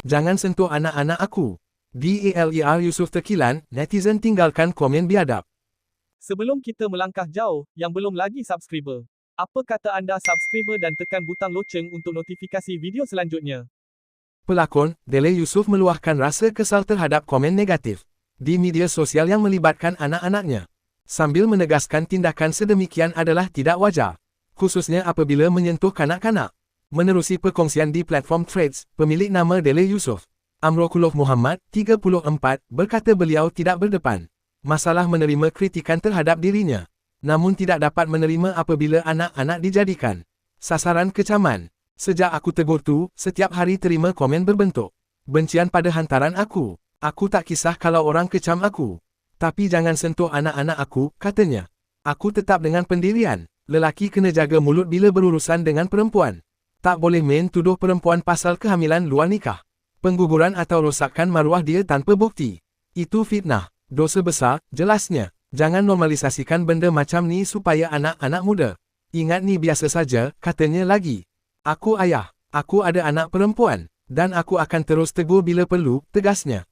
Jangan sentuh anak-anak aku. DALER Yusuf Tekilan, netizen tinggalkan komen biadab. Sebelum kita melangkah jauh, yang belum lagi subscriber, apa kata anda subscriber dan tekan butang loceng untuk notifikasi video selanjutnya? Pelakon, Dele Yusuf meluahkan rasa kesal terhadap komen negatif di media sosial yang melibatkan anak-anaknya, sambil menegaskan tindakan sedemikian adalah tidak wajar, khususnya apabila menyentuh kanak-kanak. Menerusi perkongsian di platform Threads, pemilik nama Dele Yusuf, Amrokullah Muhammad, 34, berkata beliau tidak berdepan masalah menerima kritikan terhadap dirinya, namun tidak dapat menerima apabila anak-anak dijadikan sasaran kecaman. Sejak aku tegur tu, setiap hari terima komen berbentuk bencian pada hantaran aku. Aku tak kisah kalau orang kecam aku, tapi jangan sentuh anak-anak aku, katanya. Aku tetap dengan pendirian, lelaki kena jaga mulut bila berurusan dengan perempuan. Tak boleh main tuduh perempuan pasal kehamilan luar nikah, pengguguran atau rosakkan maruah dia tanpa bukti. Itu fitnah, dosa besar, jelasnya. Jangan normalisasikan benda macam ni supaya anak-anak muda ingat ni biasa saja, katanya lagi. Aku ayah, aku ada anak perempuan, dan aku akan terus tegur bila perlu, tegasnya.